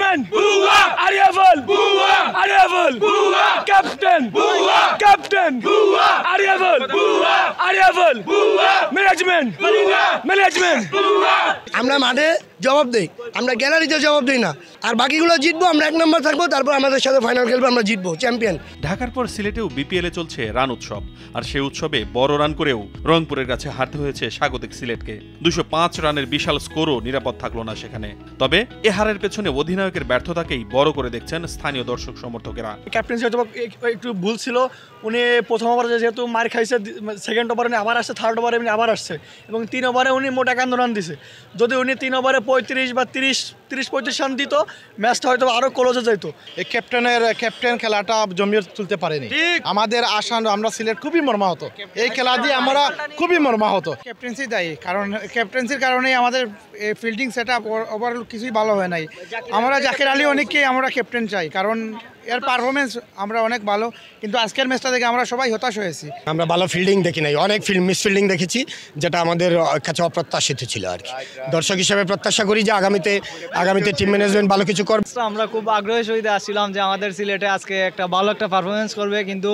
Management আরিয়াফল captain আরিয়াফল management আমরা মাঠে জবাব দেই, আমরা গ্যালারিতে জবাব দিই না। আর বাকিগুলো জিতবো, আমরা 1 নম্বর থাকবো, তারপর আমাদের সাথে ফাইনাল খেলবো, আমরা জিতবো, চ্যাম্পিয়ন। ঢাকার পর সিলেটেও বিপিএলে চলছে রান উৎসব, আর সেই উৎসবে বড় রান করেও রংপুরের কাছে হারতে হয়েছে স্বাগতিক সিলেটকে। 205 রানের বিশাল স্কোরও নিরাপদ থাকলো না সেখানে। তবে এ হারের পেছনে অধিনায়কের ব্যর্থতাকেই বড় করে দেখছেন স্থানীয় দর্শক সমর্থকেরা। ক্যাপ্টেন্সি হয়তো একটু ভুল ছিল, উনি প্রথম ওভারে যেহেতু মার খাইছে, সেকেন্ড ওভারে আবার আসছে, থার্ড ওভারে এমনি আবার আসছে, এবং 3 ওভারে উনি মোট 51 রান দিছে। যদি উনি 3 ওভারে 35 বা 30-35 রান দিত, ম্যাচটা হয়তো আরো ক্লোজে যেত। এই ক্যাপ্টেন খেলাটা জমিয়ে তুলতে পারেনি। আমাদের আশা, আমরা সিলেট খুবই মর্মাহত, এই খেলা দিয়ে আমরা খুবই মর্মাহত। ক্যাপ্টেন্সি দায়ী, কারণ ক্যাপ্টেন্সির কারণেই আমাদের ফিল্ডিং সেট আপ ওভারঅল কিছুই ভালো হয় নাই। আমরা জাকির আলী অনেককেই আমরা ক্যাপ্টেন চাই, কারণ এর পারফরমেন্স আমরা অনেক ভালো, কিন্তু আজকের ম্যাচটা থেকে আমরা সবাই হতাশ হয়েছি। আমরা ভালো ফিল্ডিং দেখি নাই, অনেক মিসফিল্ডিং দেখেছি, যেটা আমাদের কাছে অপ্রত্যাশিত ছিল আর কি। দর্শক হিসেবে প্রত্যাশা করি যে আগামীতে টিম ম্যানেজমেন্ট ভালো কিছু করবে। আমরা খুব আগ্রহের সহিত আসছিলাম যে আমাদের সিলেটে আজকে একটা ভালো একটা পারফরমেন্স করবে, কিন্তু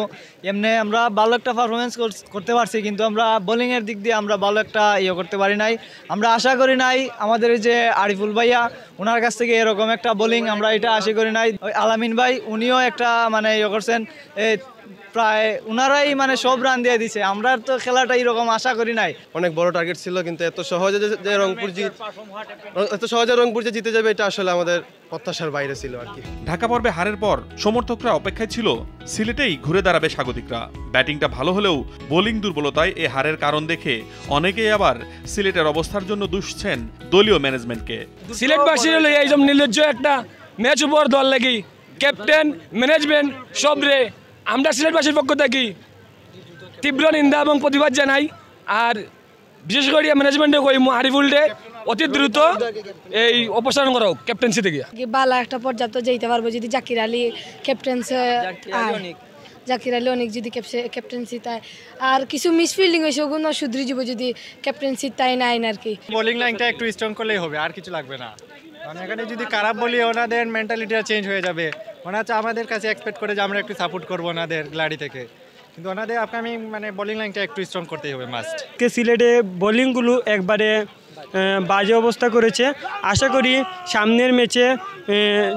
এমনি আমরা ভালো একটা পারফরমেন্স করতে পারছি, কিন্তু আমরা বোলিংয়ের দিক দিয়ে আমরা ভালো একটা করতে পারি নাই। আমরা আশা করি নাই আমাদের যে আরিফুল ভাইয়া, ওনার কাছ থেকে এরকম একটা বোলিং আমরা এটা আশা করি নাই। ওই আলামিন ভাই উনিও একটা করছেন, প্রায় ওনারাই সব রান দিয়ে দিছে। আমরা তো খেলাটা এরকম আশা করি নাই। অনেক বড় টার্গেট ছিল, কিন্তু এত সহজে রংপুর যে জিতে যাবে এটা আসলে আমাদের প্রত্যাশার বাইরে ছিল আর কি। ঢাকা পর্বে হারের পর সমর্থকরা অপেক্ষায় ছিল সিলেটেই ঘুরে দাঁড়াবে স্বাগতিকরা। ব্যাটিংটা ভালো হলেও বোলিং দুর্বলতায় এ হারের কারণ দেখে অনেকেই আবার সিলেটের অবস্থার জন্য দুষছেন দলীয় ম্যানেজমেন্টকে। সিলেটবাসী হলো এইসব নির্লজ্জ একটা ম্যাচ উপর দল লাগি, ক্যাপ্টেন ম্যানেজমেন্ট সবরে আমরা সিলেটবাসীর পক্ষ থেকে তীব্র নিন্দা এবং প্রতিবাদ জানাই। আর বিশেষ করে ম্যানেজমেন্টে কই আরিফুলকে অতি দ্রুত এই অপসারণ করা হোক ক্যাপ্টেন্সি থেকে। ভালো একটা পর্যাপ্ত যেতে পারবো যদি জাকির আলী অনেক যদি ক্যাপ্টেন্সি তাই, আর কিছু মিসফিল্ডিং হয়েছে ওগুলো শুধরে যাব যদি ক্যাপ্টেন্সি তাই নাই আর কি। বোলিং লাইনটা একটু স্ট্রং করলেই হবে, আর কিছু লাগবে না। এখানে যদি খারাপ বলি ওনাদের মেন্টালিটিটা চেঞ্জ হয়ে যাবে। ওনারা আমাদের কাছে এক্সপেক্ট করে যে আমরা একটু সাপোর্ট করবো ওনাদের গ্যালারি থেকে, কিন্তু ওনাদের আপকামিং বোলিং লাইনটা একটু স্ট্রং করতেই হবে মাস্ট। সিলেটে বোলিংগুলো একবারে বাজে অবস্থা করেছে। আশা করি সামনের ম্যাচে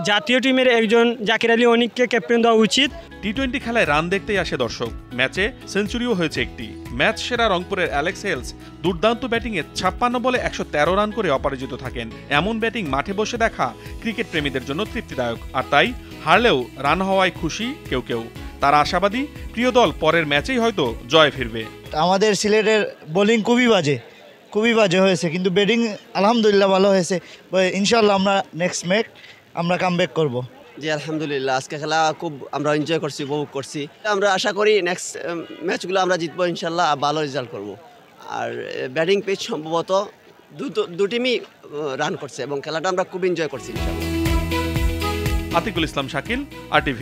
জাতীয় টিমের একজন জাকির আলী অনিককে ক্যাপ্টেন দেওয়া উচিত। টি-20 খেলায় রান দেখতেই আসে দর্শক। ম্যাচে সেঞ্চুরিও হয়েছে একটি। ম্যাচ সেরা রংপুরের অ্যালেক্স হেলস দুর্দান্ত ব্যাটিংয়ে 56 বলে 113 রান করে অপরাজিত থাকেন। এমন ব্যাটিং মাঠে বসে দেখা ক্রিকেট প্রেমীদের জন্য তৃপ্তিদায়ক। আর তাই হারলেও রান হওয়ায় খুশি কেউ। তারা আশাবাদী প্রিয় দল পরের ম্যাচেই হয়তো জয় ফিরবে। আমাদের সিলেটের বোলিং খুবই বাজে হয়েছে, কিন্তু ব্যাটিং আলহামদুলিল্লাহ ভালো হয়েছে। ইনশাল্লাহ আমরা নেক্সট ম্যাচ আমরা কামব্যাক করব। জি আলহামদুলিল্লাহ, আজকে খেলা খুব আমরা এনজয় করছি, উপভোগ করছি। আমরা আশা করি নেক্সট ম্যাচগুলো আমরা জিতবো ইনশাল্লাহ, ভালো রেজাল্ট করব। আর ব্যাটিং পিচ সম্ভবত দু টিমই রান করছে এবং খেলাটা আমরা খুব এনজয় করছি ইনশাল্লাহ। আতিকুল ইসলাম শাকিল, RTV।